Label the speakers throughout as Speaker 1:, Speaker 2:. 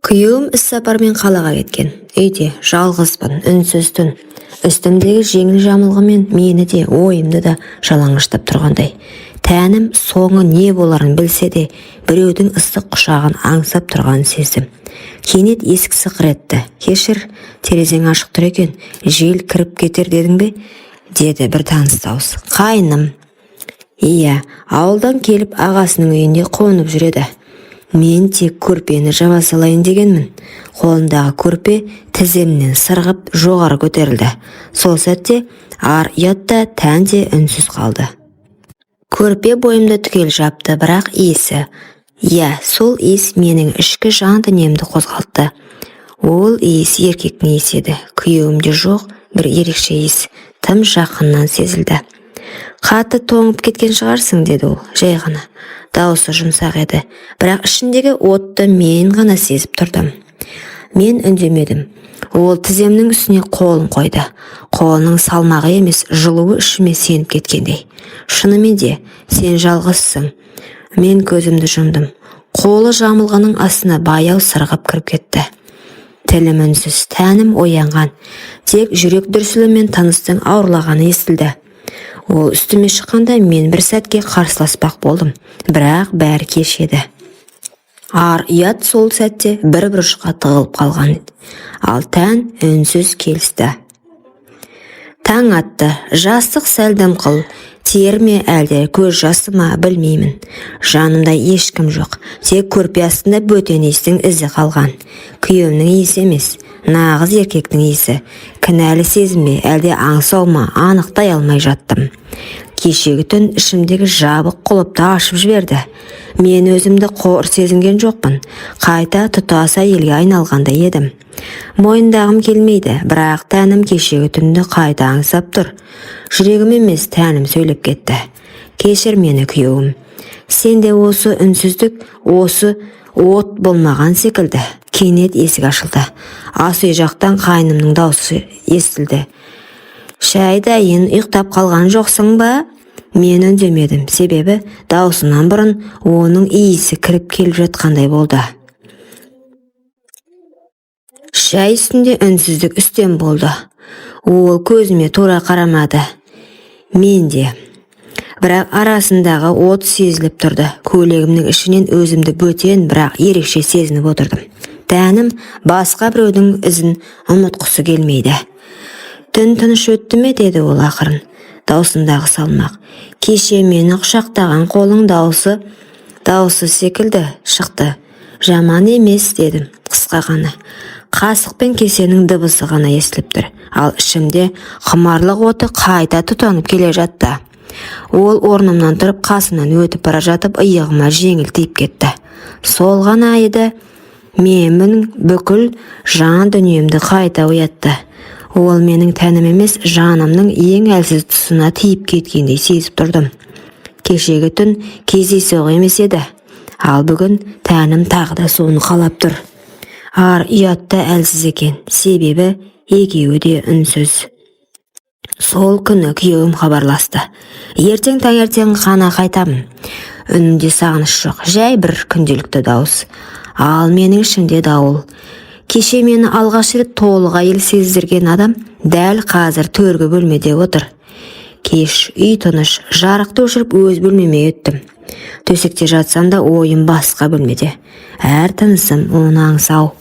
Speaker 1: Күйеуім іссапармен қалаға кеткен. Үйде жалғызбын, үнсіз түн. Үстімдегі жеңіл жамылғымен мені де, ойымды да жалаңаштап тұрғандай. Тәнім соңы не боларын білсе де, біреудің ыстық құшағын аңсап тұрғанын сездім. Кенет есік сықыр етті. «Кешір, терезең ашық тұр екен, жел кіріп кетер дедің бе?» деді бір таныс дауыс. «Қайным». «Иә, ауылдан келіп ағасының үйінде қонып жүреді. Мен тек көрпені жаба салайын дегенмін». Қолындағы көрпе тіземнен сырғып жоғары көтерілді. Сол сәтте ар ұятта тән де үнсіз қалды. Көрпе бойымды түгел жапты, бірақ иісі, сол иіс менің ішкі жан дүниемді қозғалтты. Ол иіс еркектің иісі еді. Күйеуімде жоқ бір ерекше иіс тым жақыннан сезілді. «Қатты тоңып кеткен шығарсың», деді ол, жай ғана. Дауысы жұмсақ еді, бірақ ішіндегі отты мен ғана сезіп тұрдым. Мен үндемедім. Ол тіземнің үстіне қолын қойды. Қолының салмағы емес, жылуы ішіме сеніп кеткендей. «Шынымен де, сен жалғызсың». Мен көзімді жұмдым. Қолы жамылғының астына баяу сырғып кіріп кетті. Тілім үнсіз, тәнім оянған. Тек жүрек дүрсілімен тыныстың ауырлағаны естілді. Ол үстіме шыққанда мен бір сәтке қарсыласпақ болдым, бірақ бәрі кеш еді. Ар ұят сол сәтте бір бұрышқа тығылып қалған еді, ал тән үнсіз келісті. Таң атты, жастық сәл дымқыл, тер ме әлде көз жасы ма білмеймін. Жанымда ешкім жоқ, тек көрпе астында бөтен иістің ізі қалған. Күйеуімнің иісі емес, нағыз еркектің иісі. Кінәлі сезім бе әлде аңсау ма анықтай алмай жаттым. Кешегі түн ішімдегі жабық құлыпты ашып жіберді. Мен өзімді қор сезінген жоқпын. Қайта тұтаса елге айналғанда едім. Мойындағым келмейді, бірақ тәнім кешегі түнді қайта аңсап тұр. Жүрегім емес, тәнім сөйлеп кетті. «Кешір мені, күйеуім. Сенде осы үнсіздік, осы от болмаған секілді». Кенет есік ашылды. Ас үй жақтан қайнымның даусы естілді. «Шәй дайын, ұйықтап қалған жоқсың ба?» Мен үндемедім, себебі даусынан бұрын оның иісі кіріп келіп жатқандай болды. Шәй үстінде үнсіздік үстем болды. Ол көзіме тура қарамады. Мен де. Бірақ арасындағы от сезіліп тұрды. Көйлегімнің ішінен өзімді бөтен, бірақ ерекше сезініп отырдым. Тәнім басқа біреудің ізін ұмытқысы келмейді. «Түн тыныш өтті ме?» деді ол ақырын. Даусындағы салмақ. «Кеше мені құшақтаған қолың дауысы секілді шықты». «Жаман емес», дедім, қысқа ғана. Қасық пен кесенің дыбысы ғана естіліп тұр, ал ішімде құмарлық оты қайта тұтанып келе жатты. Ол орнымнан тұрып қасымнан өтіп бара жатып иығыма жеңіл тиіп кетті. Сол ғана еді. Менің бүкіл жан дүниемді қайта оятты. Ол менің тәнім емес, жанымның ең әлсіз тұсына тиіп кеткендей сезіп тұрдым. Кешегі түн кездейсоқ емес еді, ал бүгін тәнім тағы да соны қалап тұр. Ар ұятта әлсіз екен, себебі екеуі де үнсіз. Сол күні күйеуім хабарласты. «Ертең таңертең ғана қайтамын». Үнінде сағыныш жоқ, жай бір күнделікті дауыс. Ал менің ішімде дауыл. Кеше мені алғаш рет толық әйел сездірген адам дәл қазір төргі бөлмеде отыр. Кеш, үй тыныш, жарықты өшіріп өз бөлмеме өттім. Төсекте жатсам да ойым басқа бөлмеде. Әр тынысым оны аңсау.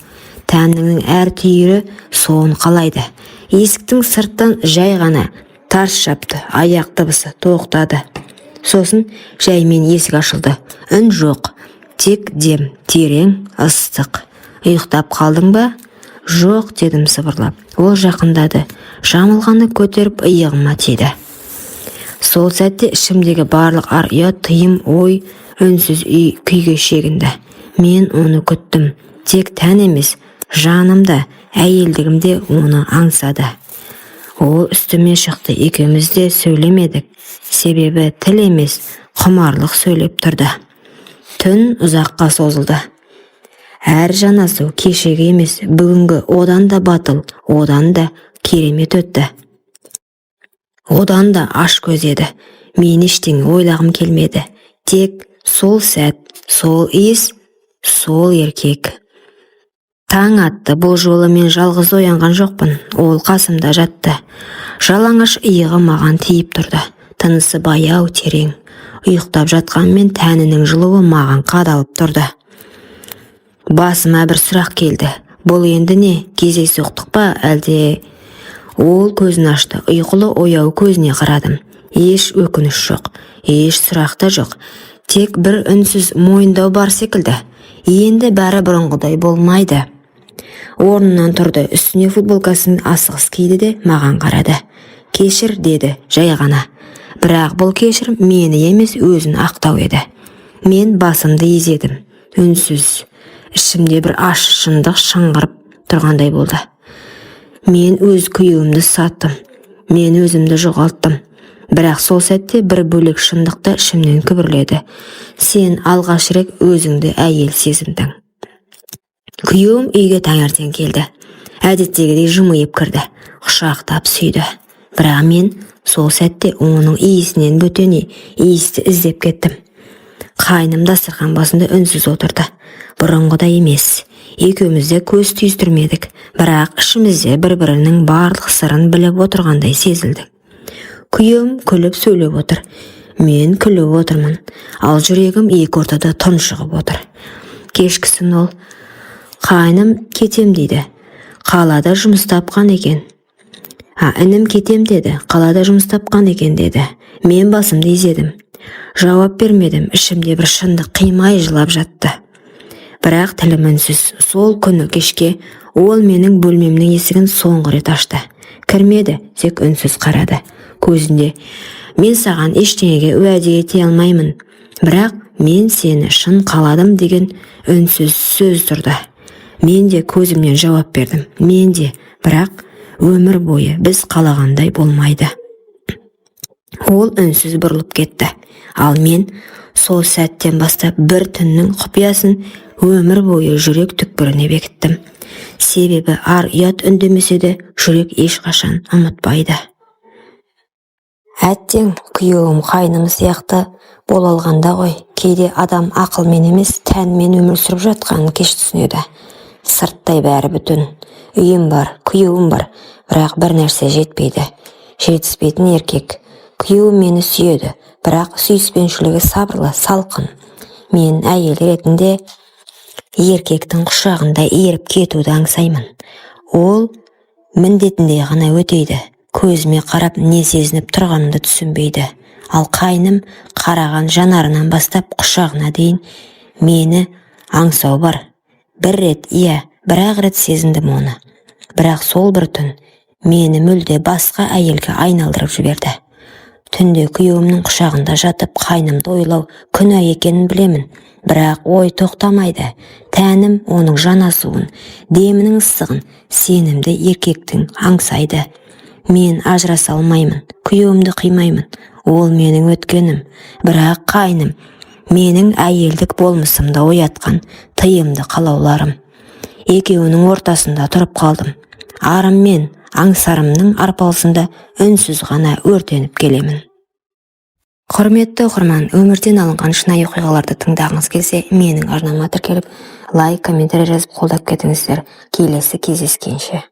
Speaker 1: Тәнімнің әр түйірі соны қалайды. Есіктің сырттан жай ғана тарс жапты, аяқ дыбысы тоқтады. Сосын жаймен есік ашылды. Үн жоқ, тек дем, терең, ыстық. «Ұйықтап қалдың ба?» «Жоқ», дедім сыбырлап. Ол жақындады, жамылғаны көтеріп иығыма тиді. Сол сәтте ішімдегі барлық ар ұят, тыйым, ой, үнсіз күйге шегінді. Мен оны күттім. Тек тән емес, жанымда, әйелдігімде оны аңсады. Ол үстіме шықты, екеуміз де сөйлемедік. Себебі тіл емес, құмарлық сөйлеп тұрды. Түн ұзаққа созылды. Әр жанасу кешегі емес, бүгінгі одан да батыл, одан да керемет өтті. Одан да аш көз еді. Мен ештеңе ойлағым келмеді. Тек сол сәт, сол иіс, сол еркек. Таң атты, бұл жолы мен жалғыз оянған жоқпын, ол қасымда жатты. Жалаңаш иығы маған тиіп тұрды, тынысы баяу терең. Ұйықтап жатқанмен тәнінің жылуы маған қадалып тұрды. Басыма бір сұрақ келді. Бұл енді не, кездейсоқтық па, әлде? Ол көзін ашты, ұйқылы ояу көзіне қарадым. Еш өкініш жоқ, еш сұрақ та жоқ. Тек бір үнсіз мойындау бар секілді. Енді бәрі бұрынғыдай болмайды. Орнынан тұрды, үстіне футболкасын асығыс киді де маған қарады. Кешір деді, жай ғана. Бірақ бұл кешір мені емес өзін ақтау еді. Мен басымды изедім, үнсіз. Ішімде бір ащы шындық шыңғырып тұрғандай болды. Мен өз күйеуімді саттым, мен өзімді жоғалттым. Бірақ сол сәтте бір бөлек шындықта ішімнен күбірледі. Сен алғаш рет өзіңді әйел сезіндің. Күйеуім үйге таңертең келді. Әдеттегідей жымиып кірді, құшақтап сүйді. Бірақ мен сол сәтте оның иісінен бөтене иісті іздеп кеттім. Қайным дастархан басында үнсіз отырды. Бұрынғыдай емес. Екеумізде көз түйістірмедік, бірақ ішімізде бір-бірінің барлық сырын біліп отырғандай сезілді. Күйеуім күліп сөйлеп отыр. Мен күліп отырмын, ал жүрегім екі ортада тұншығып отыр. Кешкісін ол, қайным кетем дейді. Қалада жұмыс тапқан екен. Інім кетем деді, қалада жұмыс тапқан екен деді. Мен басымды изедім. Жауап бермедім, ішімде бір шындық қимай жылап жатты. Бірақ тілім үнсіз. Сол күні кешке ол менің бөлмемнің есігін соңғы рет ашты. Кірмеді, тек үнсіз қарады. Көзінде, мен саған ештеңеге уәде ете алмаймын, бірақ мен сені шын қаладым деген үнсіз сөз тұрды. Мен де көзімнен жауап бердім. Мен де, бірақ өмір бойы біз қалағандай болмайды. Ол үнсіз бұрылып кетті. Ал мен сол сәттен бастап бір түннің құпиясын өмір бойы жүрек түкпіріне бекіттім. Себебі ар ұят үндемесе де жүрек ешқашан ұмытпайды. Әттең, күйеуім қайным сияқты бола алғанда ғой, кейде адам ақылмен емес, тәнмен өмір сүріп жатқанын кеш түсінеді. Сырттай бәрі бүтін. Үйім бар, күйеуім бар, бірақ бір нәрсе жетпейді. Жетіспейтін еркек. Күйеуім мені сүйеді, бірақ сүйіспеншілігі сабырлы, салқын. Мен әйел ретінде еркектің құшағында еріп кетуді аңсаймын. Ол міндетіндей ғана өтейді. Көзіме қарап не сезініп тұрғанымды түсінбейді. Ал қайным қараған жанарынан бастап құшағына дейін мені аңсау бар. Бір рет, бір-ақ рет сезіндім оны. Бірақ сол бір түн мені мүлде басқа әйелге айналдырып жіберді. Түнде күйеуімнің құшағында жатып қайнымды ойлау күнә екенін білемін. Бірақ ой тоқтамайды. Тәнім оның жанасуын, демінің ыстығын, сенімді еркектің аңсайды. Мен ажыраса алмаймын, күйеуімді қимаймын. Ол менің өткенім, бірақ қайным менің әйелдік болмысымда оятқан тыйымды қалауларым. Екеуінің ортасында тұрып қалдым. Арым мен аңсарымның арпалысында үнсіз ғана өртеніп келемін. Құрметті оқырман, өмірден алынған шынайы оқиғаларды тыңдағыңыз келсе, менің арнама тіркеліп, лайк, комментарий жазып қолдап кетіңіздер. Келесі кездескенше.